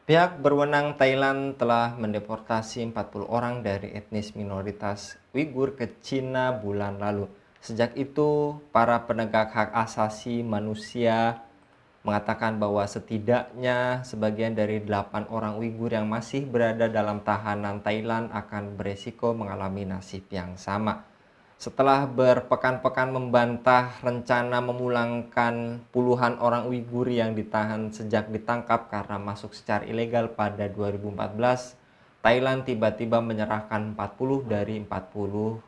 Pihak berwenang Thailand telah mendeportasi 40 orang dari etnis minoritas Uighur ke Cina bulan lalu. Sejak itu, para penegak hak asasi manusia mengatakan bahwa setidaknya sebagian dari 8 orang Uighur yang masih berada dalam tahanan Thailand akan beresiko mengalami nasib yang sama. Setelah berpekan-pekan membantah rencana memulangkan puluhan orang Uighur yang ditahan sejak ditangkap karena masuk secara ilegal pada 2014, Thailand tiba-tiba menyerahkan 40 dari 48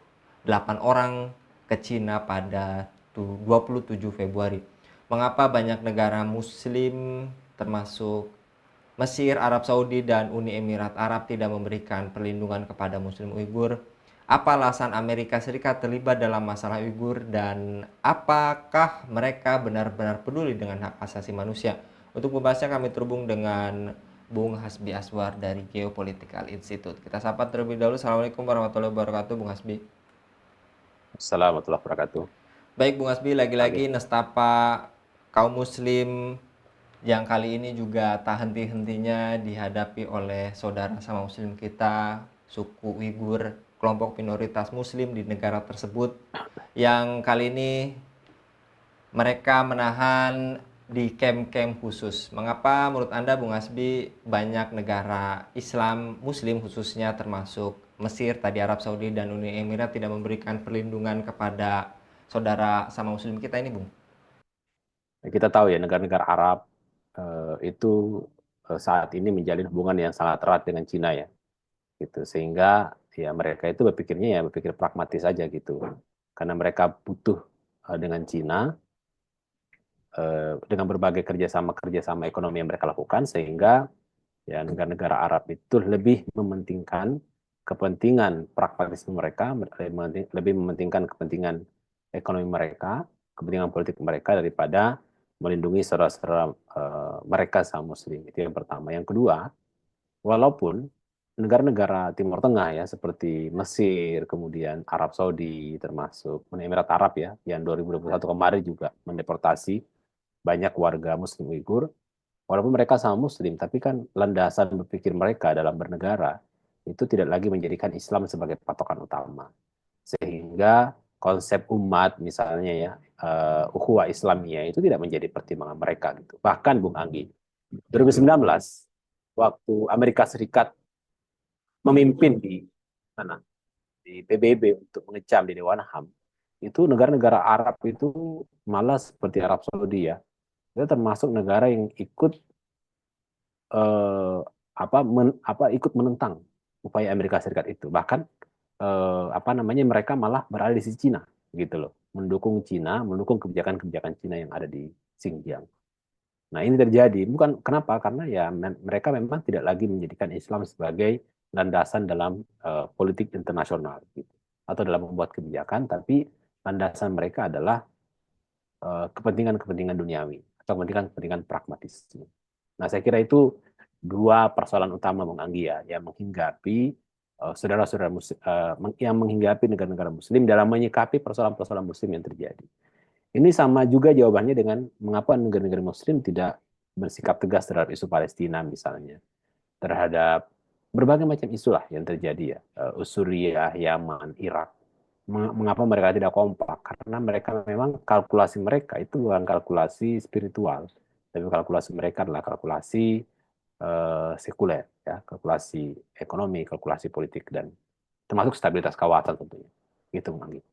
orang ke Cina pada 27 Februari. Mengapa banyak negara muslim termasuk Mesir, Arab Saudi, dan Uni Emirat Arab tidak memberikan perlindungan kepada Muslim Uighur? Apa alasan Amerika Serikat terlibat dalam masalah Uighur dan apakah mereka benar-benar peduli dengan hak asasi manusia? Untuk membahasnya kami terhubung dengan Bung Hasbi Aswar dari Geopolitical Institute. Kita sapa terlebih dahulu. Assalamualaikum warahmatullahi wabarakatuh, Bung Hasbi. Assalamualaikum warahmatullahi wabarakatuh. Baik, Bung Hasbi, lagi-lagi Oke. nestapa kaum muslim yang kali ini juga tak henti-hentinya dihadapi oleh saudara sama muslim kita, suku Uighur, kelompok minoritas muslim di negara tersebut, yang kali ini mereka menahan di kem-kem khusus. Mengapa menurut Anda, Bung Hasbi, banyak negara Islam muslim khususnya termasuk Mesir, tadi Arab Saudi, dan Uni Emirat tidak memberikan perlindungan kepada saudara sama muslim kita ini, Bung? Kita tahu ya negara-negara Arab itu saat ini menjalin hubungan yang sangat erat dengan Cina ya, gitu. Sehingga ya mereka itu berpikirnya ya berpikir pragmatis aja gitu. Karena mereka butuh dengan Cina dengan berbagai kerjasama ekonomi yang mereka lakukan, sehingga ya negara-negara Arab itu lebih mementingkan kepentingan pragmatisme mereka, lebih mementingkan kepentingan ekonomi mereka, kepentingan politik mereka daripada melindungi saudara-saudara mereka sama Muslim. Itu yang pertama. Yang kedua, walaupun negara-negara Timur Tengah ya seperti Mesir, kemudian Arab Saudi, termasuk Uni Emirat Arab ya, yang 2021 kemarin juga mendeportasi banyak warga Muslim Uighur. Walaupun mereka sama Muslim, tapi kan landasan berpikir mereka dalam bernegara itu tidak lagi menjadikan Islam sebagai patokan utama. Sehingga konsep umat misalnya ya, ukhuwah Islamiyah itu tidak menjadi pertimbangan mereka gitu. Bahkan Bung Anggi, 2019 waktu Amerika Serikat memimpin di mana? Di PBB untuk mengecam di Dewan HAM, itu negara-negara Arab itu malah seperti Arab Saudi ya, itu termasuk negara yang ikut eh, ikut menentang upaya Amerika Serikat itu. Bahkan mereka malah berada di sisi Cina gitu loh, mendukung Cina, mendukung kebijakan-kebijakan Cina yang ada di Xinjiang. Nah, ini terjadi bukan kenapa? Karena ya mereka memang tidak lagi menjadikan Islam sebagai landasan dalam politik internasional gitu, atau dalam membuat kebijakan, tapi landasan mereka adalah kepentingan-kepentingan duniawi atau kepentingan-kepentingan pragmatisme. Nah, saya kira itu dua persoalan utama Bung Anggi ya, yang menghinggapi saudara-saudara muslim, yang menghinggapi negara-negara muslim dalam menyikapi persoalan-persoalan muslim yang terjadi. Ini sama juga jawabannya dengan mengapa negara-negara muslim tidak bersikap tegas terhadap isu Palestina misalnya, terhadap berbagai macam isu lah yang terjadi ya, Suriah, Yaman, Irak. Mengapa mereka tidak kompak? Karena mereka memang kalkulasi mereka itu bukan kalkulasi spiritual, tapi kalkulasi mereka adalah kalkulasi sekuler, ya, kalkulasi ekonomi, kalkulasi politik, dan termasuk stabilitas kawasan tentunya. Gitu, Bang Anggi.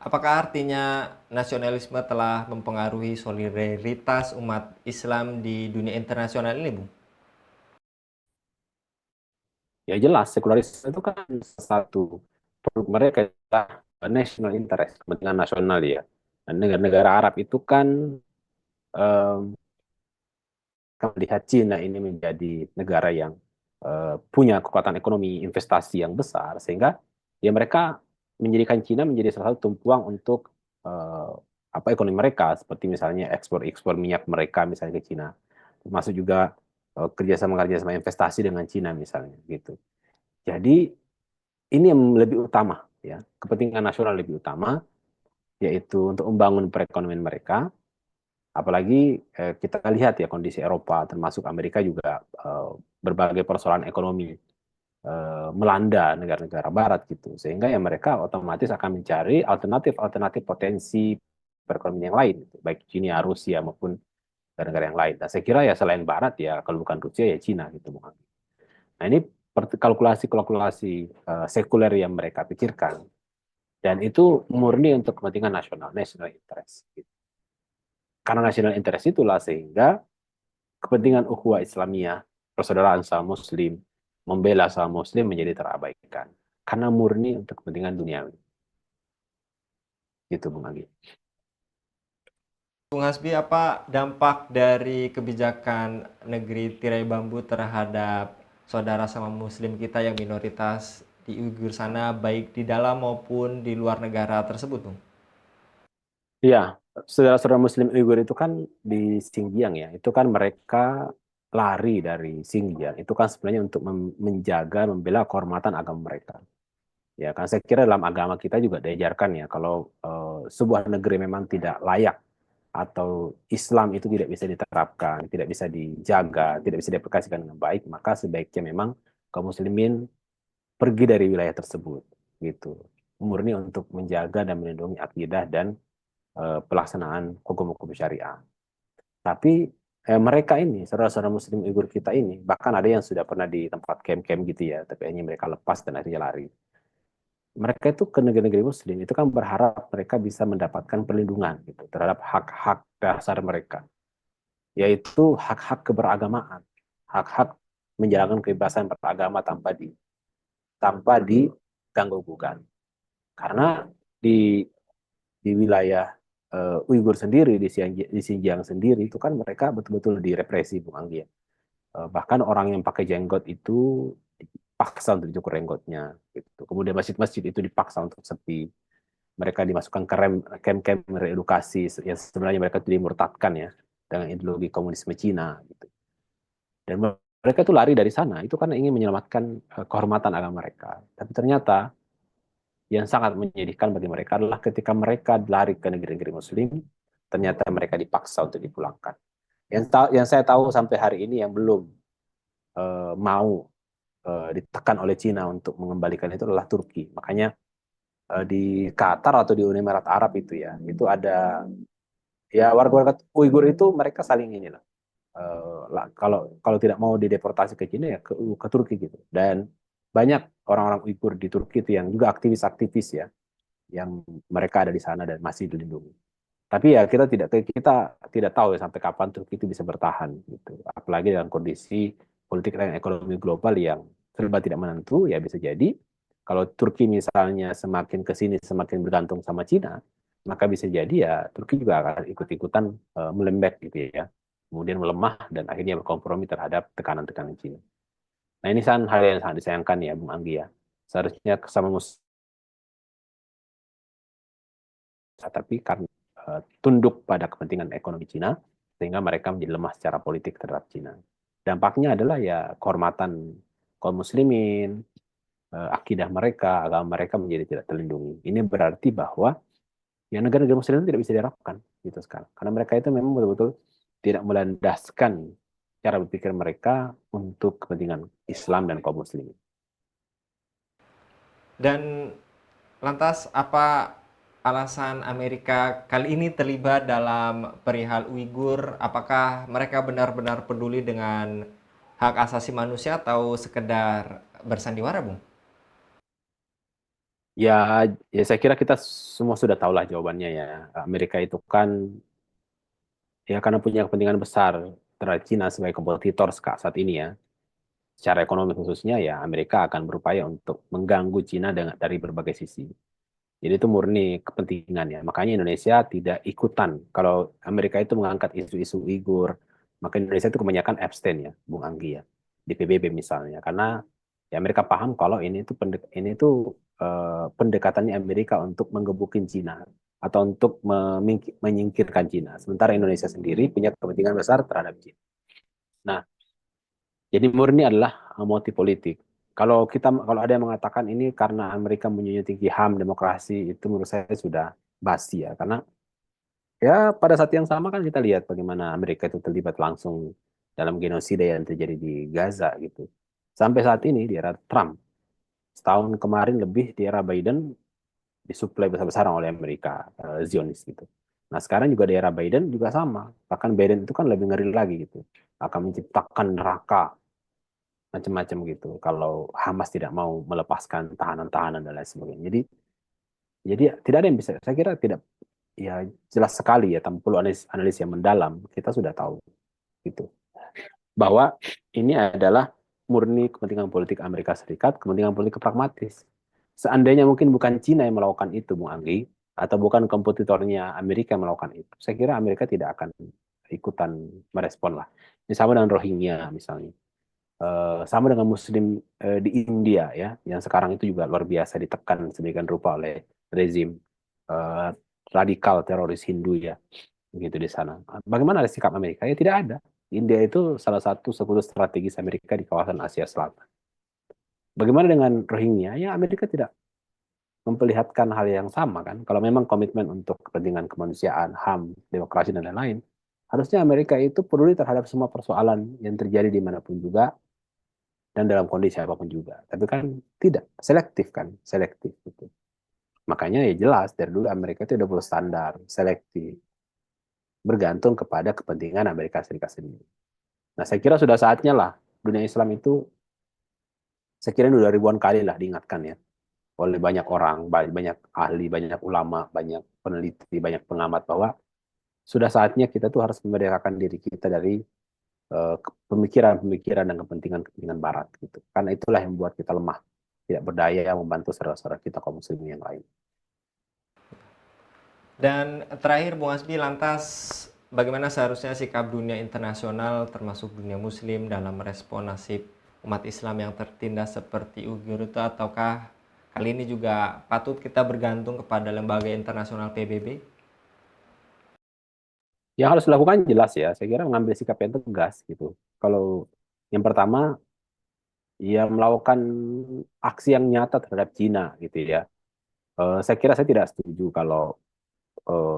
Apakah artinya nasionalisme telah mempengaruhi solidaritas umat Islam di dunia internasional ini, Bung? Ya jelas, sekularisme itu kan satu produk mereka adalah national interest, kepentingan nasional ya. Dan negara-negara Arab itu kan em, melihat Cina ini menjadi negara yang punya kekuatan ekonomi investasi yang besar, sehingga ya mereka menjadikan Cina menjadi salah satu tumpuang untuk eh, ekonomi mereka, seperti misalnya ekspor minyak mereka misalnya ke Cina, termasuk juga kerjasama-kerjasama investasi dengan Cina misalnya gitu. Jadi ini yang lebih utama ya, kepentingan nasional lebih utama, yaitu untuk membangun perekonomian mereka, Apalagi kita lihat ya kondisi Eropa, termasuk Amerika juga berbagai persoalan ekonomi melanda negara-negara Barat gitu, sehingga ya mereka otomatis akan mencari alternatif-alternatif potensi perekonomian yang lain, gitu. Baik China, Rusia maupun negara-negara yang lain. Nah, saya kira ya selain Barat ya kalau bukan Rusia ya Cina gitu, Bung Anggi. Nah ini kalkulasi-kalkulasi sekuler yang mereka pikirkan, dan itu murni untuk kepentingan nasional, national interest. Gitu. Karena national interest itulah sehingga kepentingan ukhuwah Islamiyah, persaudaraan sama Muslim, membela sama Muslim menjadi terabaikan. Karena murni untuk kepentingan duniawi. Gitu, Bung Agi. Bung Hasbi, apa dampak dari kebijakan negeri tirai bambu terhadap saudara sama muslim kita yang minoritas di Uighur sana, baik di dalam maupun di luar negara tersebut, Bung? Iya, saudara-saudara Muslim Uighur itu kan di Xinjiang ya, itu kan mereka lari dari Xinjiang. Itu kan sebenarnya untuk menjaga, membela kehormatan agama mereka. Ya kan saya kira dalam agama kita juga diajarkan ya, kalau sebuah negeri memang tidak layak atau Islam itu tidak bisa diterapkan, tidak bisa dijaga, tidak bisa diaplikasikan dengan baik, maka sebaiknya memang kaum muslimin pergi dari wilayah tersebut gitu. Murni untuk menjaga dan melindungi akidah dan pelaksanaan hukum-hukum syariah. Tapi mereka ini, saudara-saudara muslim Uighur kita ini, bahkan ada yang sudah pernah di tempat camp-camp gitu ya, tapi hanya mereka lepas dan akhirnya lari. Mereka itu ke negeri-negeri muslim itu kan berharap mereka bisa mendapatkan perlindungan gitu terhadap hak-hak dasar mereka, yaitu hak-hak keberagamaan, hak-hak menjalankan kebebasan beragama tanpa diganggu gugat. Karena di wilayah Uighur sendiri di Xinjiang sendiri itu kan mereka betul-betul direpresi, Bung Anggi ya. Bahkan orang yang pakai jenggot itu dipaksa untuk dicukur jenggotnya gitu. Kemudian masjid-masjid itu dipaksa untuk sepi. Mereka dimasukkan ke camp-camp reedukasi yang sebenarnya mereka itu dimurtadkan ya dengan ideologi komunisme Cina gitu. Dan mereka itu lari dari sana itu karena ingin menyelamatkan kehormatan agama mereka. Tapi ternyata yang sangat menyedihkan bagi mereka adalah ketika mereka lari ke negeri-negeri Muslim, ternyata mereka dipaksa untuk dipulangkan. Yang saya tahu sampai hari ini yang belum mau ditekan oleh Cina untuk mengembalikan itu adalah Turki. Makanya di Qatar atau di Uni Emirat Arab itu ya, itu ada ya warga-warga Uighur itu mereka saling inilah. Kalau kalau tidak mau dideportasi ke Cina ya ke Turki gitu. Dan banyak orang-orang Uighur di Turki itu yang juga aktivis-aktivis ya, yang mereka ada di sana dan masih dilindungi. Tapi ya kita tidak tahu ya sampai kapan Turki itu bisa bertahan gitu. Apalagi dalam kondisi politik dan ekonomi global yang serba tidak menentu, ya bisa jadi kalau Turki misalnya semakin ke sini semakin bergantung sama Cina, maka bisa jadi ya Turki juga akan ikut-ikutan melembek gitu ya. Kemudian melemah dan akhirnya berkompromi terhadap tekanan-tekanan Cina. Nah ini kan hal yang sangat disayangkan ya Bung Anggi ya. Seharusnya sama Muslim, tapi karena tunduk pada kepentingan ekonomi Cina, sehingga mereka menjadi lemah secara politik terhadap Cina. Dampaknya adalah ya kehormatan kaum muslimin, akidah mereka, agama mereka menjadi tidak terlindungi. Ini berarti bahwa ya negara-negara muslim itu tidak bisa diharapkan gitu sekarang. Karena mereka itu memang betul-betul tidak melandaskan cara berpikir mereka untuk kepentingan Islam dan kaum muslimin. Dan lantas apa alasan Amerika kali ini terlibat dalam perihal Uighur? Apakah mereka benar-benar peduli dengan hak asasi manusia atau sekedar bersandiwara, Bung? Ya, ya saya kira kita semua sudah tahu lah jawabannya ya. Amerika itu kan ya karena punya kepentingan besar terhadap Cina sebagai kompetitor saat ini ya. Secara ekonomi khususnya ya Amerika akan berupaya untuk mengganggu Cina dari berbagai sisi. Jadi itu murni kepentingan ya. Makanya Indonesia tidak ikutan. Kalau Amerika itu mengangkat isu-isu Uighur, maka Indonesia itu kebanyakan abstain ya, Bung Anggi ya. Di PBB misalnya. Karena ya Amerika paham kalau ini tuh pendekatannya Amerika untuk menggebukin Cina atau untuk menyingkirkan Cina. Sementara Indonesia sendiri punya kepentingan besar terhadap Cina. Nah, jadi murni adalah motif politik. Kalau ada yang mengatakan ini karena Amerika menjunjung tinggi HAM demokrasi itu menurut saya sudah basi ya karena Ya, pada saat yang sama kan kita lihat bagaimana Amerika itu terlibat langsung dalam genosida yang terjadi di Gaza gitu. Sampai saat ini di era Trump, setahun kemarin lebih di era Biden disuplai besar-besaran oleh Amerika, Zionis gitu. Nah sekarang juga di era Biden juga sama. Bahkan Biden itu kan lebih ngeri lagi gitu. Akan menciptakan neraka macam-macam gitu. Kalau Hamas tidak mau melepaskan tahanan-tahanan dan lain sebagainya. Jadi tidak ada yang bisa. Saya kira tidak, ya jelas sekali ya tanpa perlu analis yang mendalam kita sudah tahu gitu bahwa ini adalah murni kepentingan politik Amerika Serikat, kepentingan politik pragmatis. Seandainya mungkin bukan Cina yang melakukan itu, Bung Anggi, atau bukan kompetitornya Amerika yang melakukan itu, saya kira Amerika tidak akan ikutan merespon lah. Ini sama dengan Rohingya misalnya. Sama dengan Muslim di India ya, yang sekarang itu juga luar biasa ditekan sedemikian rupa oleh rezim eh, radikal teroris Hindu ya, begitu di sana. Bagaimana sikap Amerika? Ya tidak ada. India itu salah satu sekutu strategis Amerika di kawasan Asia Selatan. Bagaimana dengan Rohingya? Ya Amerika tidak memperlihatkan hal yang sama kan. Kalau memang komitmen untuk kepentingan kemanusiaan, HAM, demokrasi dan lain-lain, harusnya Amerika itu peduli terhadap semua persoalan yang terjadi dimanapun juga dan dalam kondisi apapun juga. Tapi kan tidak, selektif kan, selektif gitu. Makanya ya jelas dari dulu Amerika itu double standar, selektif, bergantung kepada kepentingan Amerika Serikat sendiri. Nah, saya kira sudah saatnya lah dunia Islam itu, saya kira sudah ribuan kali lah diingatkan ya oleh banyak orang, banyak ahli, banyak ulama, banyak peneliti, banyak pengamat bahwa sudah saatnya kita tuh harus memerdekakan diri kita dari pemikiran-pemikiran dan kepentingan-kepentingan Barat gitu. Karena itulah yang membuat kita lemah, tidak berdaya membantu saudara-saudara kita kaum muslimin yang lain. Dan terakhir Bung Hasbi, lantas bagaimana seharusnya sikap dunia internasional termasuk dunia muslim dalam merespon nasib umat Islam yang tertindas seperti Uighur itu, ataukah kali ini juga patut kita bergantung kepada lembaga internasional PBB? Yang harus dilakukan jelas ya, saya kira mengambil sikap yang tegas gitu. Kalau yang pertama, ya melakukan aksi yang nyata terhadap Cina gitu ya. Saya kira saya tidak setuju kalau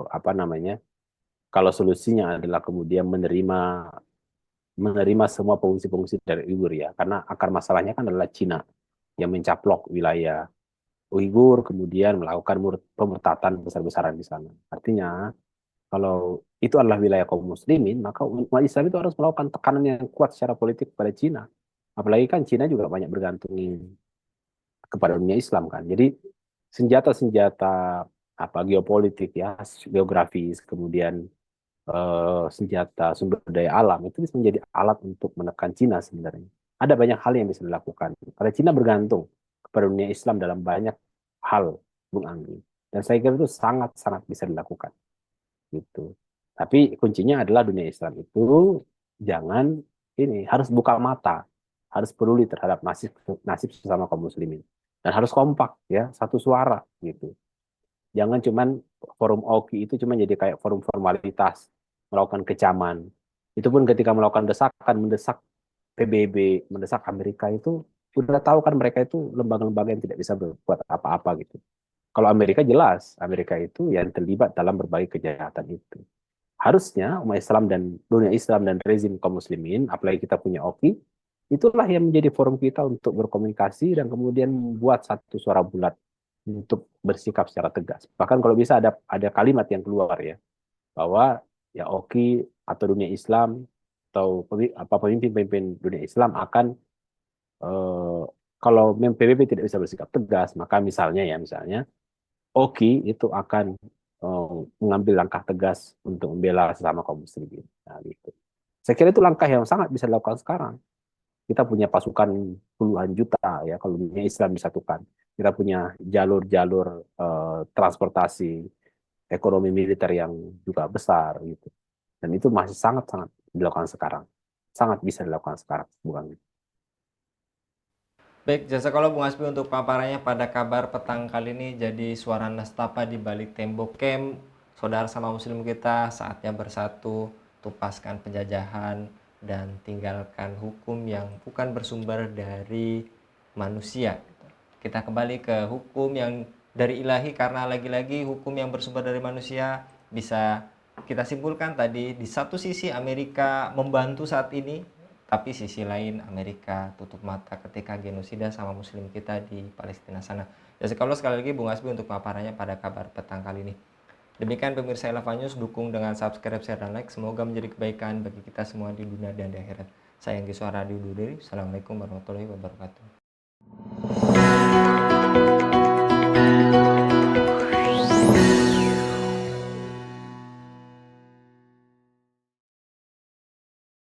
apa namanya, kalau solusinya adalah kemudian menerima menerima semua pengungsi-pengungsi dari Uyghur ya, karena akar masalahnya kan adalah Cina yang mencaplok wilayah Uighur, kemudian melakukan pemurtatan besar-besaran di sana. Artinya, kalau itu adalah wilayah kaum muslimin, maka umat Islam itu harus melakukan tekanan yang kuat secara politik kepada Cina. Apalagi kan Cina juga banyak bergantung kepada dunia Islam kan. Jadi senjata-senjata apa geopolitik ya, geografis, kemudian senjata sumber daya alam itu bisa menjadi alat untuk menekan Cina sebenarnya. Ada banyak hal yang bisa dilakukan. Karena Cina bergantung kepada dunia Islam dalam banyak hal, Bung Anggi. Dan saya kira itu sangat-sangat bisa dilakukan. Gitu. Tapi kuncinya adalah dunia Islam itu jangan ini harus buka mata, harus peduli terhadap nasib nasib sesama kaum muslimin dan harus kompak ya, satu suara gitu. Jangan cuman forum OKI itu cuma jadi kayak forum formalitas, melakukan kecaman. Itu pun ketika melakukan desakan, mendesak PBB, mendesak Amerika itu udah tahu kan mereka itu lembaga-lembaga yang tidak bisa berbuat apa-apa gitu. Kalau Amerika jelas, Amerika itu yang terlibat dalam berbagai kejahatan itu. Harusnya umat Islam dan dunia Islam dan rezim kaum muslimin, apalagi kita punya OKI, itulah yang menjadi forum kita untuk berkomunikasi dan kemudian membuat satu suara bulat untuk bersikap secara tegas. Bahkan kalau bisa ada kalimat yang keluar ya, bahwa ya OKI atau dunia Islam atau pemimpin-pemimpin dunia Islam akan eh, kalau PBB tidak bisa bersikap tegas, maka misalnya OKI itu akan eh, mengambil langkah tegas untuk membela sesama kaum muslimin. Nah, gitu. Saya kira itu langkah yang sangat bisa dilakukan sekarang. Kita punya pasukan puluhan juta ya kalau dunia Islam disatukan. Kita punya jalur-jalur transportasi ekonomi militer yang juga besar gitu. Dan itu masih sangat-sangat dilakukan sekarang. Sangat bisa dilakukan sekarang, bukan? Baik, jasa kalau Bung Hasbi untuk paparannya pada kabar petang kali ini. Jadi suara nestapa di balik tembok camp, saudara sama muslim kita saatnya bersatu, tupaskan penjajahan dan tinggalkan hukum yang bukan bersumber dari manusia. Kita kembali ke hukum yang dari ilahi, karena lagi-lagi hukum yang bersumber dari manusia bisa kita simpulkan tadi, di satu sisi Amerika membantu saat ini, tapi sisi lain Amerika tutup mata ketika genosida sama muslim kita di Palestina sana. Ya sekali lagi Bung Hasbi untuk paparannya pada kabar petang kali ini. Demikian pemirsa Elava News, dukung dengan subscribe, share, dan like. Semoga menjadi kebaikan bagi kita semua di dunia dan di akhirat. Saya Anggi Suara di Ududiri. Assalamualaikum warahmatullahi wabarakatuh.